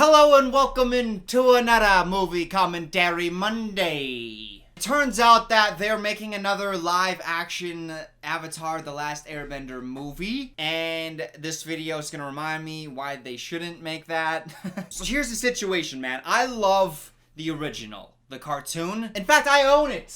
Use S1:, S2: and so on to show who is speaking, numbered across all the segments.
S1: Hello and welcome into another movie commentary Monday. It turns out that they're making another live action Avatar The Last Airbender movie, and this video is gonna remind me why they shouldn't make that. So here's the situation, man. I love the original, the cartoon. In fact, I own it.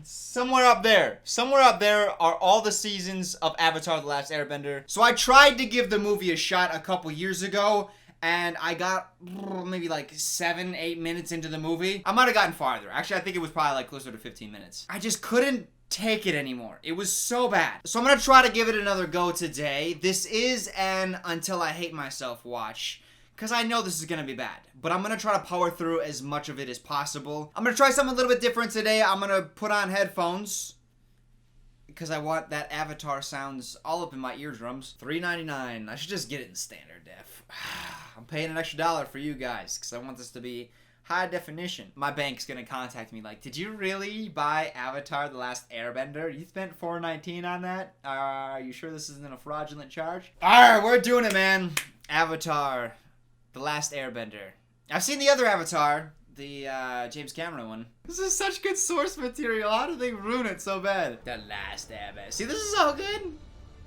S1: Somewhere up there are all the seasons of Avatar The Last Airbender. So I tried to give the movie a shot a couple years ago, and I got maybe like 7-8 minutes into the movie. I might have gotten farther. Actually, I think it was probably like closer to 15 minutes. I just couldn't take it anymore. It was so bad. So I'm gonna try to give it another go today. This is an Until I Hate Myself watch, because I know this is gonna be bad. But I'm gonna try to power through as much of it as possible. I'm gonna try something a little bit different today. I'm gonna put on headphones, because I want that Avatar sounds all up in my eardrums. $3.99. I should just get it in standard def. I'm paying an extra $1 for you guys, because I want this to be high definition. My bank's gonna contact me like, did you really buy Avatar The Last Airbender? You spent $4.19 on that? Are you sure this isn't a fraudulent charge? Alright, we're doing it, man. Avatar The Last Airbender. I've seen the other Avatar, the James Cameron one. This is such good source material. How do they ruin it so bad? The Last Airbender. See, this is all good.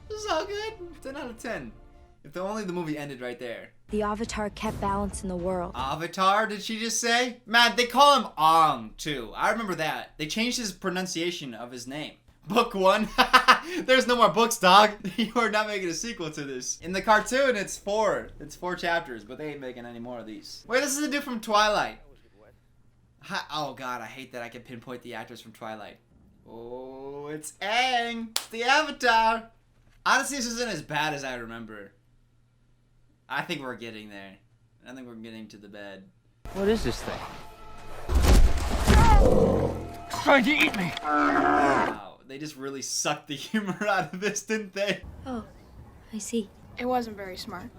S1: This is all good. 10 out of 10. If only the movie ended right there.
S2: The Avatar kept balance in the world.
S1: Avatar, did she just say? Man, they call him Ong, too. I remember that. They changed his pronunciation of his name. Book 1. There's no more books, dog. You are not making a sequel to this. In the cartoon, it's 4. It's 4 chapters, but they ain't making any more of these. Wait, this is a dude from Twilight. Oh, God, I hate that I can pinpoint the actors from Twilight. Oh, it's Aang. It's the Avatar. Honestly, this isn't as bad as I remember. I think we're getting there. I think we're getting to the bed.
S3: What is this thing? It's trying to eat me.
S1: Wow, they just really sucked the humor out of this, didn't they?
S2: Oh, I see.
S4: It wasn't very smart.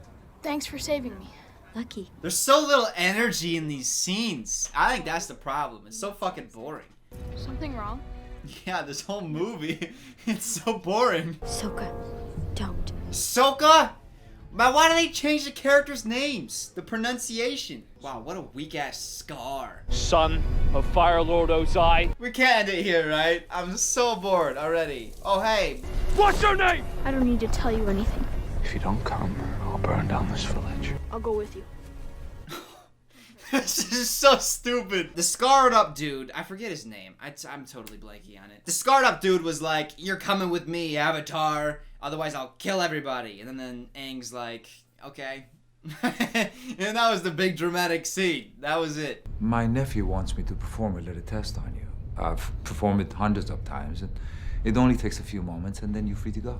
S4: Thanks for saving me.
S2: Lucky.
S1: There's so little energy in these scenes. I think that's the problem. It's so fucking boring.
S4: Something wrong?
S1: Yeah, this whole movie, it's so boring.
S2: Sokka, don't.
S1: Sokka? Man, why do they change the characters' names? The pronunciation. Wow, what a weak-ass scar.
S3: Son of Fire Lord Ozai.
S1: We can't end it here, right? I'm so bored already. Oh, hey.
S3: What's your name?
S4: I don't need to tell you anything.
S5: If you don't come, I'll burn down this village.
S4: I'll go with you.
S1: This is so stupid. The scarred up dude, I forget his name. I'm totally blanking on it. The scarred up dude was like, you're coming with me, Avatar. Otherwise, I'll kill everybody. And then Aang's like, okay. And that was the big dramatic scene. That was it.
S5: My nephew wants me to perform a little test on you. I've performed it hundreds of times, and it only takes a few moments, and then you're free to go.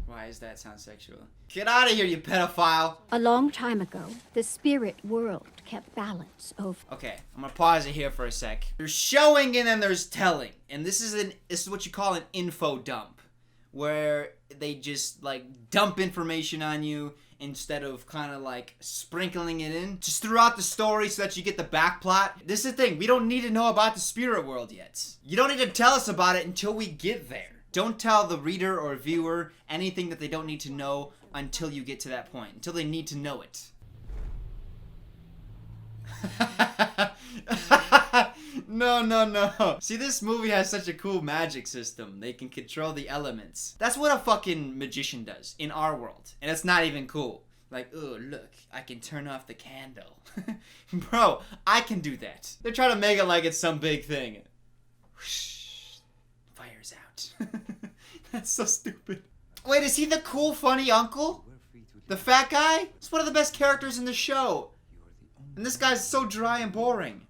S1: Why does that sound sexual? Get out of here, you pedophile.
S2: A long time ago, the spirit world kept balance over.
S1: Okay, I'm gonna pause it here for a sec. There's showing and then there's telling. And this is what you call an info dump, where they just like dump information on you instead of kind of like sprinkling it in just throughout the story so that you get the back plot. This is the thing, we don't need to know about the spirit world yet. You don't need to tell us about it until we get there. Don't tell the reader or viewer anything that they don't need to know until you get to that point, until they need to know it. No. See, this movie has such a cool magic system. They can control the elements. That's what a fucking magician does in our world. And it's not even cool. Like, oh, look, I can turn off the candle. Bro, I can do that. They're trying to make it like it's some big thing. Whoosh, fire's out. That's so stupid. Wait, is he the cool, funny uncle? The fat guy? He's one of the best characters in the show. And this guy's so dry and boring.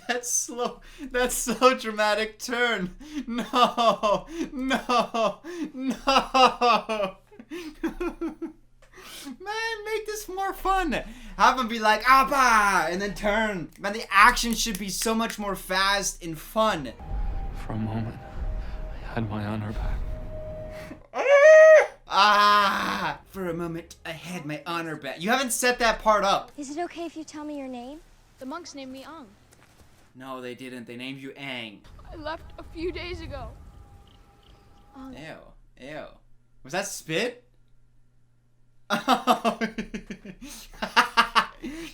S1: That's so dramatic turn. No. Man, make this more fun. Have him be like, Abba, and then turn. Man, the action should be so much more fast and fun.
S5: For a moment, I had my honor back.
S1: For a moment, I had my honor back. You haven't set that part up.
S2: Is it okay if you tell me your name?
S4: The monks named me Ong.
S1: No, they didn't. They named you Aang.
S4: I left a few days ago.
S1: Ew. Was that spit? Oh.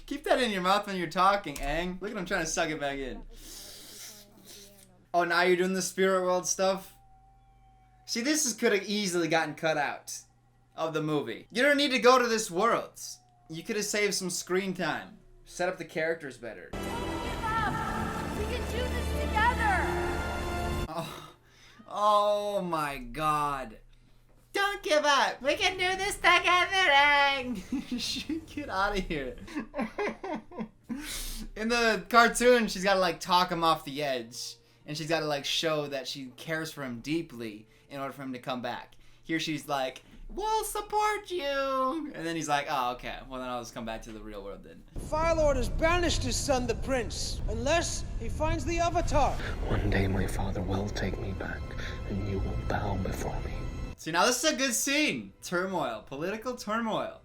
S1: Keep that in your mouth when you're talking, Aang. Look at him trying to suck it back in. Oh, now you're doing the spirit world stuff? See, this could have easily gotten cut out of the movie. You don't need to go to this world. You could have saved some screen time. Set up the characters better.
S2: Don't give up. We can do this together.
S1: Oh my god. Don't give up. We can do this together, Aang. Get out of here. In the cartoon, she's got to like talk him off the edge. And she's got to like show that she cares for him deeply in order for him to come back. Here she's like, we'll support you. And then he's like, oh, okay. Well, then I'll just come back to the real world then.
S6: Fire Lord has banished his son, the Prince, unless he finds the Avatar.
S7: One day my father will take me back, and you will bow before me.
S1: See, now this is a good scene. Turmoil. Political turmoil.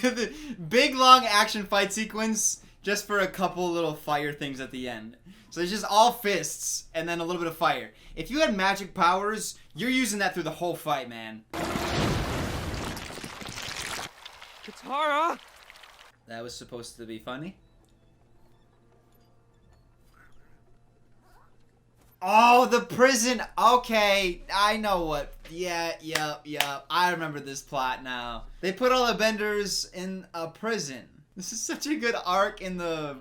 S1: The big long action fight sequence just for a couple little fire things at the end. So it's just all fists and then a little bit of fire. If you had magic powers, you're using that through the whole fight, man.
S3: Katara!
S1: That was supposed to be funny. Oh, the prison. Okay, I know what. Yeah. I remember this plot now. They put all the benders in a prison. This is such a good arc in the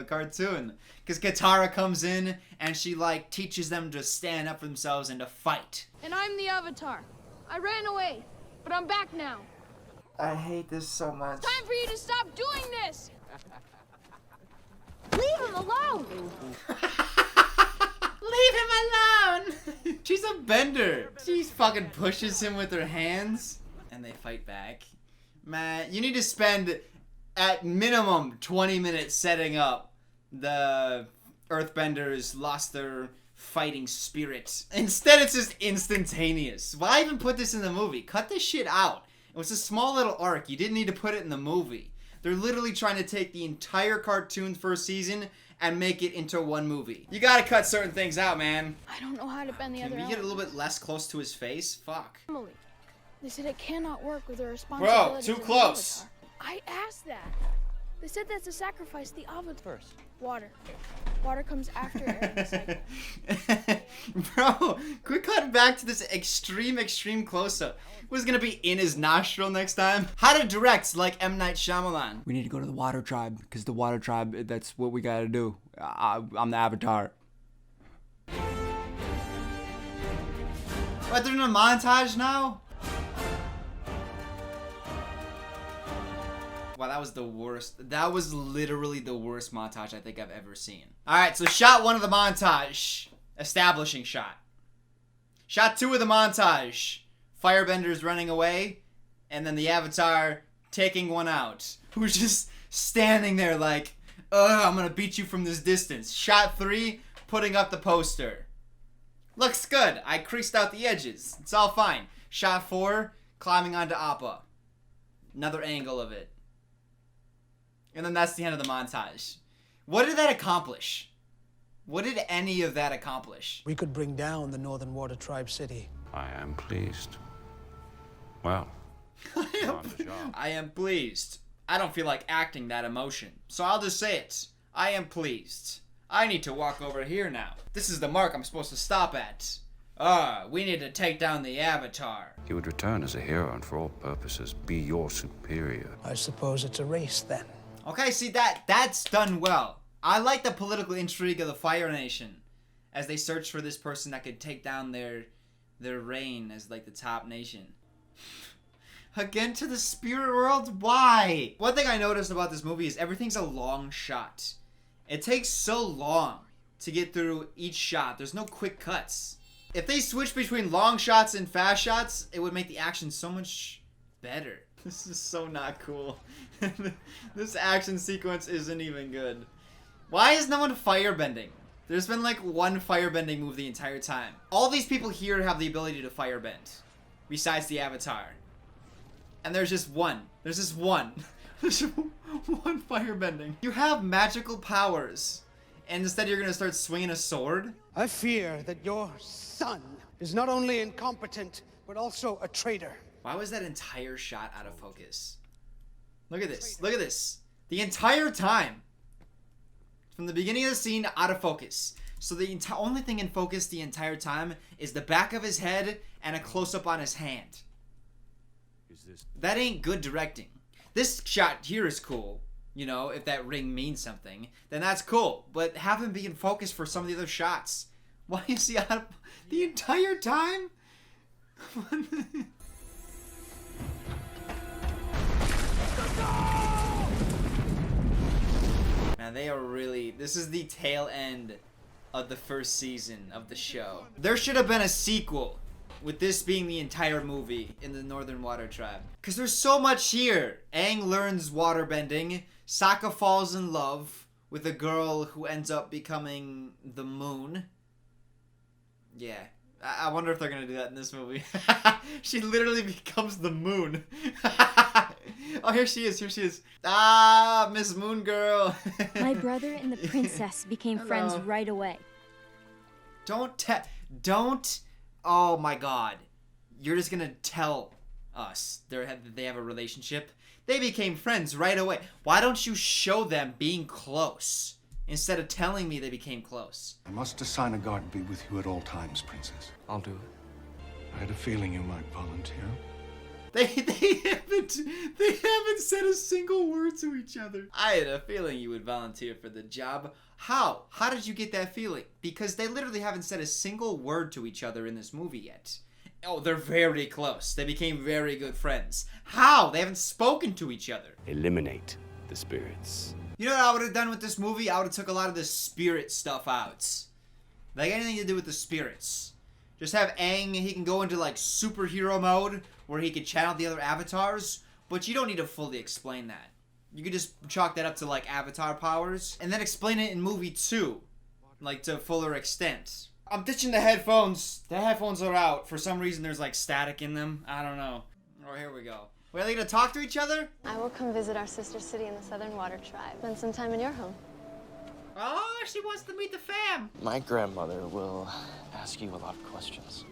S1: cartoon. Because Katara comes in and she like teaches them to stand up for themselves and to fight.
S4: And I'm the Avatar. I ran away, but I'm back now.
S1: I hate this so much.
S4: Time for you to stop doing this!
S2: Leave him alone.
S1: Leave him alone! She's a bender. She fucking pushes him with her hands. And they fight back. Man, you need to spend at minimum 20 minutes setting up the Earthbenders lost their fighting spirit. Instead, it's just instantaneous. Why even put this in the movie? Cut this shit out. It was a small little arc. You didn't need to put it in the movie. They're literally trying to take the entire cartoon's first season and make it into one movie. You gotta cut certain things out, man.
S4: I don't know how to bend the
S1: Can
S4: other
S1: we get a
S4: element.
S1: little bit less close to his face? Fuck.
S4: Emily. They said it cannot work with the responsibilities
S1: too
S4: of the
S1: close.
S4: Avatar. I asked that. They said that's a sacrifice the Avatar.
S3: First.
S4: Water. Water comes after air in the cycle.
S1: Bro, quick cut back to this extreme close-up. Was gonna be in his nostril next time. How to direct like M. Night Shyamalan.
S8: We need to go to the Water Tribe, because the Water Tribe, that's what we gotta do. I'm the Avatar.
S1: What, they're in a montage now? Wow, that was the worst. That was literally the worst montage I think I've ever seen. Alright, so shot 1 of the montage. Establishing shot. Shot 2 of the montage. Firebenders running away. And then the Avatar taking one out. Who's just standing there like, ugh, I'm gonna beat you from this distance. Shot 3, putting up the poster. Looks good. I creased out the edges. It's all fine. Shot 4, climbing onto Appa. Another angle of it. And then that's the end of the montage. What did that accomplish? What did any of that accomplish?
S6: We could bring down the Northern Water Tribe city.
S9: I am pleased. Well,
S1: I am pleased. I don't feel like acting that emotion, so I'll just say it. I am pleased. I need to walk over here now. This is the mark I'm supposed to stop at. We need to take down the Avatar.
S9: he would return as a hero and for all purposes be your superior.
S6: I suppose it's a race then.
S1: Okay, see, that's done well. I like the political intrigue of the Fire Nation as they search for this person that could take down their reign as like the top nation. Again to the spirit world? Why? One thing I noticed about this movie is everything's a long shot. It takes so long to get through each shot. There's no quick cuts. If they switch between long shots and fast shots, it would make the action so much better. This is so not cool. This action sequence isn't even good. Why is no one firebending? There's been like one firebending move the entire time. All these people here have the ability to firebend. Besides the Avatar. And there's just one. There's just one. There's one firebending. You have magical powers. and instead you're gonna start swinging a sword?
S6: I fear that your son is not only incompetent, but also a traitor.
S1: Why was that entire shot out of focus? Look at this. Look at this. The entire time. From the beginning of the scene, out of focus. So the only thing in focus the entire time is the back of his head and a close-up on his hand. That ain't good directing. This shot here is cool. You know, if that ring means something, then that's cool. But have him be in focus for some of the other shots. Why is he out of the entire time? Man, they are really... This is the tail end of the first season of the show. There should have been a sequel, with this being the entire movie in the Northern Water Tribe. Because there's so much here. Aang learns waterbending. Sokka falls in love with a girl who ends up becoming the moon. Yeah. I wonder if they're going to do that in this movie. She literally becomes the moon. Oh, here she is. Here she is. Ah, Miss Moon Girl.
S2: My brother and the princess became friends right away.
S1: Don't. Oh my God. You're just gonna tell us they have a relationship? They became friends right away. Why don't you show them being close instead of telling me they became close?
S10: I must assign a guard to be with you at all times, Princess.
S7: I'll do it.
S10: I had a feeling you might volunteer.
S1: They haven't said a single word to each other. I had a feeling you would volunteer for the job. How? How did you get that feeling? Because they literally haven't said a single word to each other in this movie yet. Oh, they're very close. They became very good friends. How? They haven't spoken to each other.
S11: Eliminate the spirits.
S1: You know what I would have done with this movie? I would have took a lot of the spirit stuff out. Like anything to do with the spirits. Just have Aang, he can go into like superhero mode where he could channel the other avatars, but you don't need to fully explain that. You could just chalk that up to like avatar powers and then explain it in movie 2, like to a fuller extent. I'm ditching the headphones. The headphones are out. For some reason there's like static in them. I don't know. Oh, here we go. Wait, are they gonna talk to each other?
S12: I will come visit our sister city in the Southern Water Tribe. Spend some time in your home.
S1: Oh, she wants to meet the fam.
S7: My grandmother will ask you a lot of questions.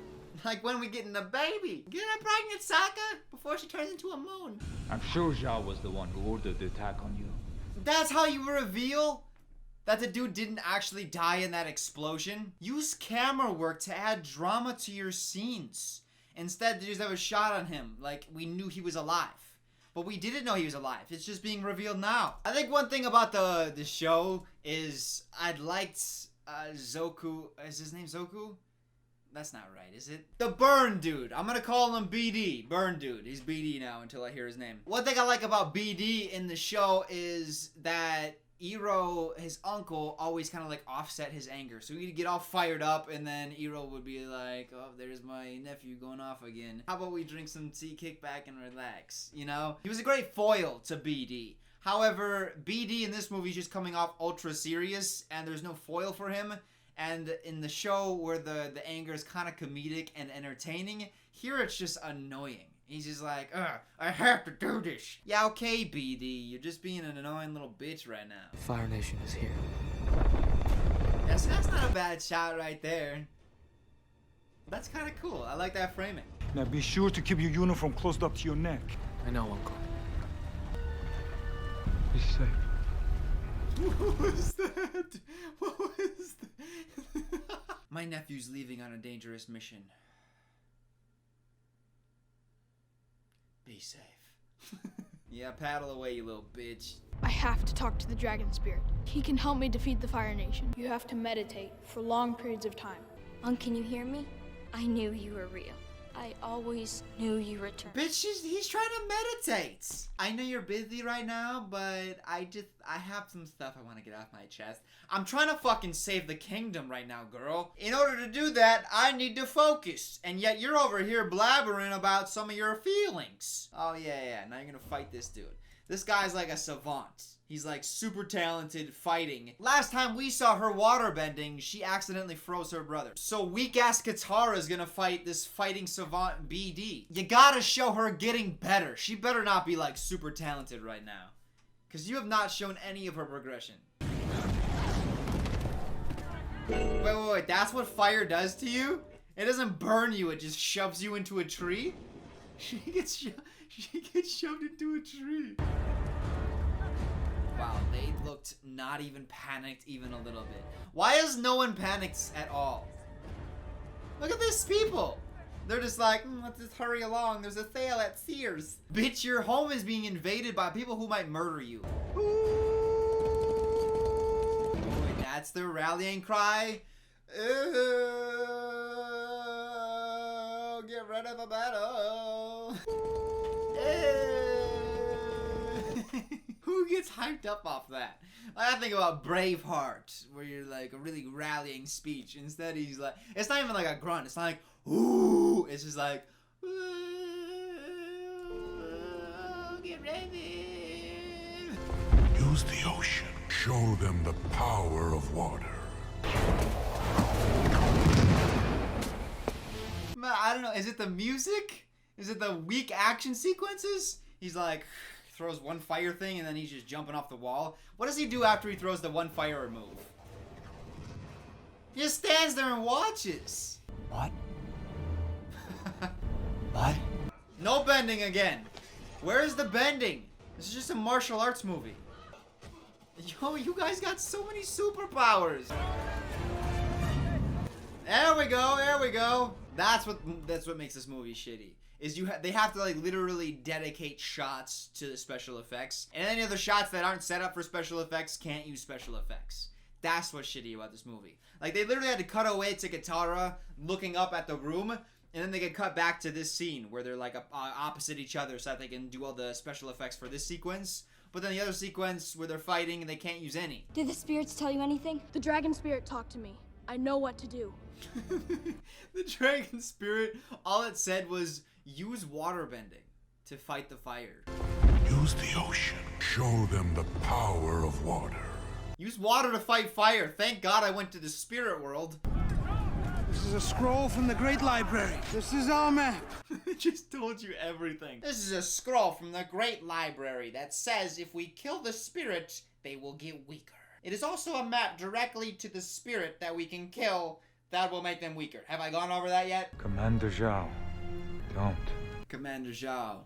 S1: Like when we getting a baby. Get her pregnant, Sokka, before she turns into a moon.
S5: I'm sure Zhao was the one who ordered the attack on you.
S1: That's how you reveal that the dude didn't actually die in that explosion? Use camera work to add drama to your scenes. Instead, they just have a shot on him, like we knew he was alive. But we didn't know he was alive. It's just being revealed now. I think one thing about the show is I'd liked Zoku. Is his name Zoku? That's not right, is it? The Burn Dude. I'm gonna call him BD. Burn Dude. He's BD now until I hear his name. One thing I like about BD in the show is that Iroh, his uncle, always kind of like offset his anger. So he'd get all fired up and then Iroh would be like, oh, there's my nephew going off again. How about we drink some tea, kick back, and relax, you know? He was a great foil to BD. However, BD in this movie is just coming off ultra serious and there's no foil for him. And in the show where the anger is kind of comedic and entertaining, here it's just annoying. He's just like, I have to do this. Yeah, okay, BD. You're just being an annoying little bitch right now.
S7: Fire Nation is here.
S1: Yes, that's not a bad shot right there. That's kind of cool. I like that framing.
S13: Now be sure to keep your uniform closed up to your neck.
S7: I know, Uncle.
S13: Be safe.
S1: What was that? What was that? My nephew's leaving on a dangerous mission. Be safe. Yeah, paddle away, you little bitch.
S4: I have to talk to the Dragon Spirit. He can help me defeat the Fire Nation. You have to meditate for long periods of time.
S2: Unc, can you hear me? I knew you were real. I always knew you returned.
S1: Bitch, he's trying to meditate. I know you're busy right now, but I have some stuff I want to get off my chest. I'm trying to fucking save the kingdom right now, girl. In order to do that, I need to focus. And yet you're over here blabbering about some of your feelings. Oh, yeah. Now you're gonna fight this dude. This guy's like a savant. He's like super talented fighting. Last time we saw her waterbending, she accidentally froze her brother. So weak-ass Katara is gonna fight this fighting savant BD. You gotta show her getting better. She better not be like super talented right now. Because you have not shown any of her progression. Wait, that's what fire does to you? It doesn't burn you, it just shoves you into a tree? She gets shoved into a tree. Wow, they looked not even panicked even a little bit. Why is no one panicked at all? Look at these people. They're just like, let's just hurry along. There's a sale at Sears. Bitch, your home is being invaded by people who might murder you. That's their rallying cry. Oh, get ready for battle. Who gets hyped up off that? I think about Braveheart, where you're like a really rallying speech. Instead, he's like, it's not even like a grunt. It's not like, ooh. It's just like, ooh, get ready.
S14: Use the ocean. Show them the power of water.
S1: Man, I don't know. Is it the music? Is it the weak action sequences? He's like, throws one fire thing and then he's just jumping off the wall. What does he do after he throws the one fire move? He just stands there and watches.
S8: What? What?
S1: No bending again. Where is the bending? This is just a martial arts movie. Yo, you guys got so many superpowers. There we go, there we go. That's what makes this movie shitty. Is they have to like literally dedicate shots to the special effects, and any of the shots that aren't set up for special effects can't use special effects. That's what's shitty about this movie. Like they literally had to cut away to Katara looking up at the room, and then they get cut back to this scene where they're like opposite each other so that they can do all the special effects for this sequence. But then the other sequence where they're fighting and they can't use any.
S2: Did the spirits tell you anything?
S4: The dragon spirit talked to me. I know what to do.
S1: The dragon spirit, all it said was use waterbending to fight the fire.
S14: Use the ocean. Show them the power of water.
S1: Use water to fight fire. Thank God I went to the spirit world.
S6: This is a scroll from the Great Library. This is our map.
S1: It just told you everything. This is a scroll from the Great Library that says if we kill the spirit, they will get weaker. It is also a map directly to the spirit that we can kill that will make them weaker. Have I gone over that yet?
S5: Commander Zhao, don't.
S1: Commander Zhao,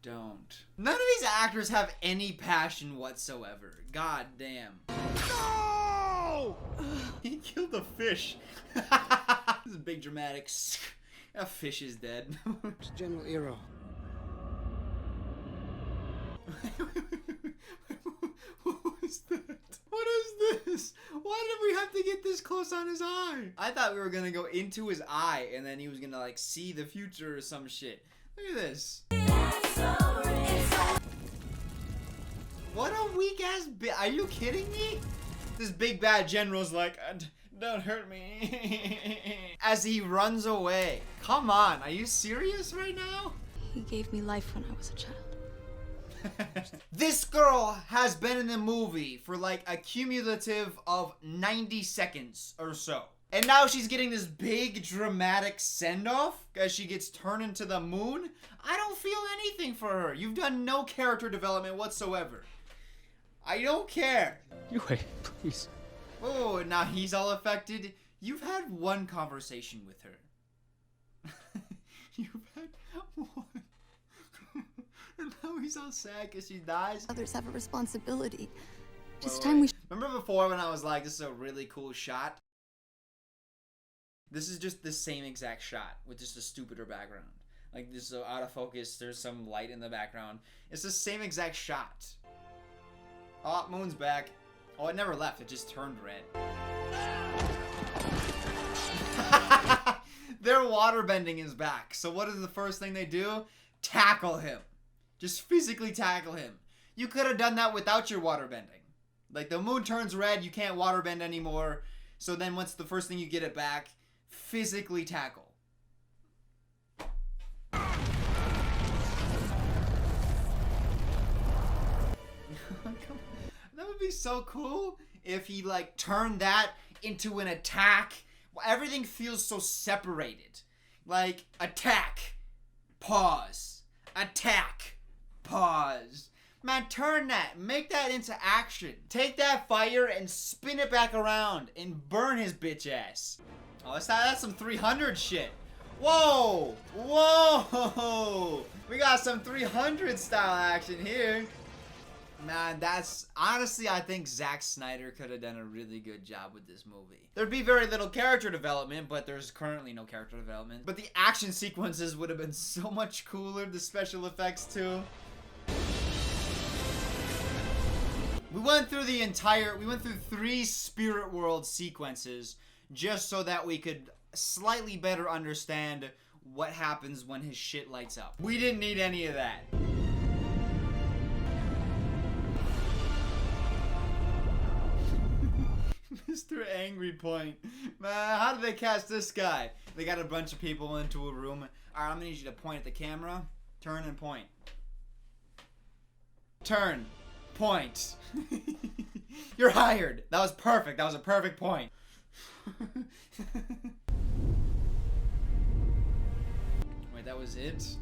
S1: don't. None of these actors have any passion whatsoever. God damn.
S6: No!
S1: He killed a fish. This is big dramatics. That fish is dead.
S6: It's General Iro.
S1: What was that? What is this? Why did we have to get this close on his eye? I thought we were gonna go into his eye and then he was gonna like see the future or some shit. Look at this. What a weak ass bit. Are you kidding me? This big bad general's like, don't hurt me. As he runs away. Come on, are you serious right now?
S2: He gave me life when I was a child.
S1: This girl has been in the movie for like a cumulative of 90 seconds or so. And now she's getting this big dramatic send-off as she gets turned into the moon. I don't feel anything for her. You've done no character development whatsoever. I don't care.
S11: You wait, please.
S1: Oh, now he's all affected. You've had one conversation with her. You've had one. And now he's all sad because she dies.
S2: Others have a responsibility.
S1: Remember before when I was like, this is a really cool shot? This is just the same exact shot with just a stupider background. Like this is out of focus, there's some light in the background. It's the same exact shot. Oh, moon's back. Oh, it never left, it just turned red. Their waterbending is back. So what is the first thing they do? Tackle him. Just physically tackle him. You could have done that without your waterbending. Like the moon turns red, you can't waterbend anymore. So then what's the first thing you get it back? Physically tackle. That would be so cool if he like turned that into an attack. Everything feels so separated. Like attack, pause, attack, pause. Man, turn that. Make that into action. Take that fire and spin it back around and burn his bitch ass. Oh, that's some 300 shit. Whoa! Whoa! We got some 300 style action here. Man, that's... Honestly, I think Zack Snyder could have done a really good job with this movie. There'd be very little character development, but there's currently no character development. But the action sequences would have been so much cooler. The special effects, too. We went through 3 Spirit World sequences just so that we could slightly better understand what happens when his shit lights up. We didn't need any of that. Mr. Angry Point. Man, how did they cast this guy? They got a bunch of people into a room. Alright, I'm gonna need you to point at the camera. Turn and point. Turn. Point. You're hired. That was perfect. That was a perfect point. Wait, that was it?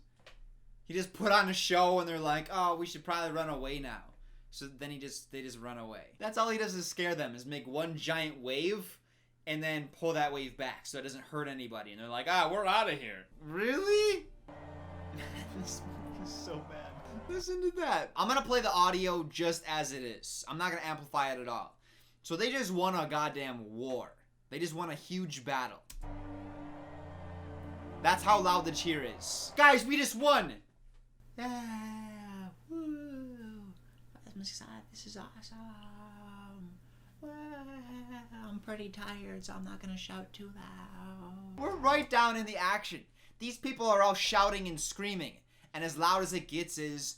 S1: He just put on a show and they're like, oh, we should probably run away now. So then they just run away. That's all he does is scare them, is make one giant wave and then pull that wave back so it doesn't hurt anybody. And they're like, ah, we're out of here. Really? This movie is so bad. Listen to that. I'm gonna play the audio just as it is. I'm not gonna amplify it at all. So they just won a goddamn war. They just won a huge battle. That's how loud the cheer is. Guys, we just won! Yeah, woo. This is awesome. Well, I'm pretty tired, so I'm not gonna shout too loud. We're right down in the action. These people are all shouting and screaming, and as loud as it gets is...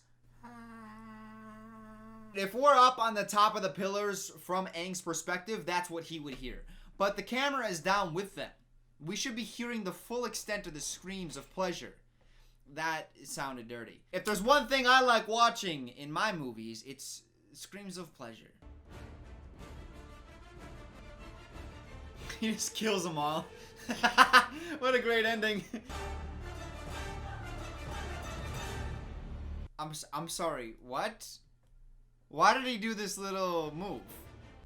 S1: If we're up on the top of the pillars from Aang's perspective, that's what he would hear. But the camera is down with them. We should be hearing the full extent of the screams of pleasure. That sounded dirty. If there's one thing I like watching in my movies, it's screams of pleasure. He just kills them all. What a great ending. I'm sorry, what? Why did he do this little move?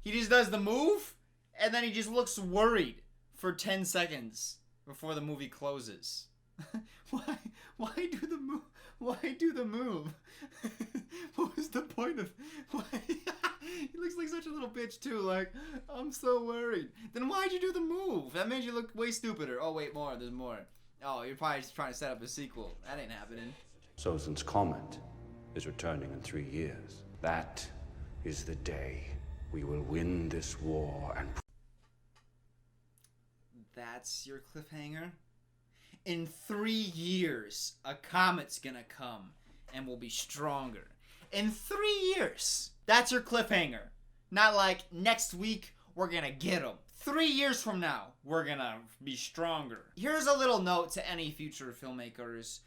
S1: He just does the move, and then he just looks worried for 10 seconds before the movie closes. Why do the move? Why do the move? What was the point of... Why? He looks like such a little bitch too, like, I'm so worried. Then why'd you do the move? That made you look way stupider. Oh wait, there's more. Oh, you're probably just trying to set up a sequel. That ain't happening.
S9: Sozin's comet is returning in 3 years. That is the day we will win this war and...
S1: That's your cliffhanger? In 3 years, a comet's gonna come and we'll be stronger. In 3 years! That's your cliffhanger. Not like, next week, we're gonna get them. 3 years from now, we're gonna be stronger. Here's a little note to any future filmmakers.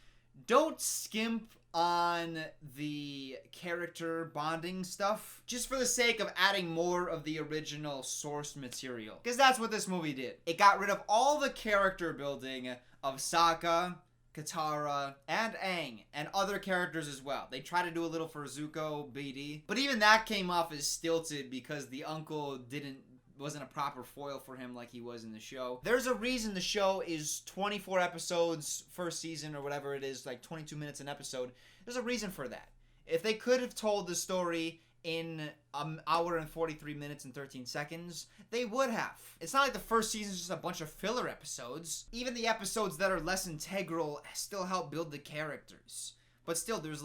S1: Don't skimp on the character bonding stuff just for the sake of adding more of the original source material. Because that's what this movie did. It got rid of all the character building of Sokka, Katara, and Aang, and other characters as well. They tried to do a little for Zuko, BD, but even that came off as stilted because the uncle wasn't a proper foil for him like he was in the show. There's a reason the show is 24 episodes first season or whatever it is, like 22 minutes an episode. There's a reason for that. If they could have told the story in an hour and 43 minutes and 13 seconds, they would have. It's not like the first season is just a bunch of filler episodes. Even the episodes that are less integral still help build the characters. But still, there's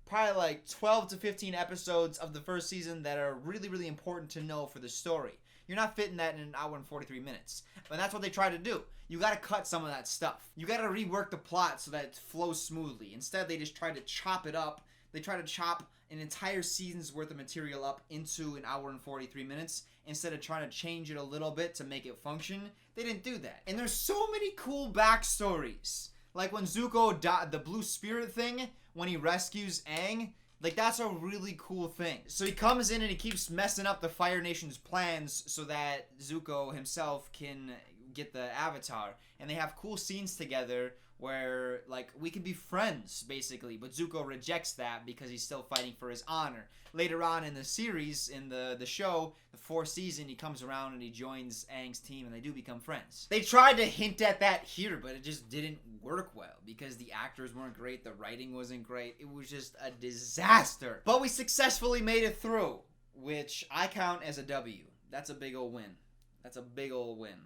S1: probably like 12 to 15 episodes of the first season that are really, really important to know for the story. You're not fitting that in an hour and 43 minutes. But that's what they try to do. You gotta cut some of that stuff. You gotta rework the plot so that it flows smoothly. Instead, they just try to chop it up. They try to chop an entire season's worth of material up into an hour and 43 minutes instead of trying to change it a little bit to make it function. They didn't do that. And there's so many cool backstories. Like when Zuko died, the blue spirit thing, when he rescues Aang, like that's a really cool thing. So he comes in and he keeps messing up the Fire Nation's plans so that Zuko himself can get the Avatar. And they have cool scenes together where, like, we can be friends, basically, but Zuko rejects that because he's still fighting for his honor. Later on in the series, in the show, the 4th season, he comes around and he joins Aang's team, and they do become friends. They tried to hint at that here, but it just didn't work well, because the actors weren't great, the writing wasn't great, it was just a disaster. But we successfully made it through, which I count as a W. That's a big ol' win. That's a big ol' win.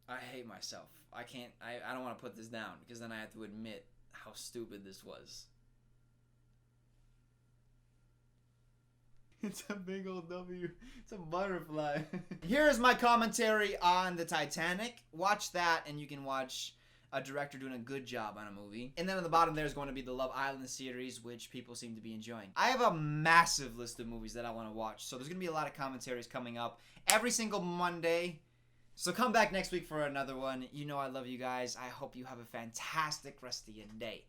S1: I hate myself. I don't want to put this down, because then I have to admit how stupid this was. It's a big old W. It's a butterfly. Here's my commentary on the Titanic. Watch that, and you can watch a director doing a good job on a movie. And then on the bottom there's going to be the Love Island series, which people seem to be enjoying. I have a massive list of movies that I want to watch, so there's going to be a lot of commentaries coming up every single Monday. So come back next week for another one. You know I love you guys. I hope you have a fantastic rest of your day.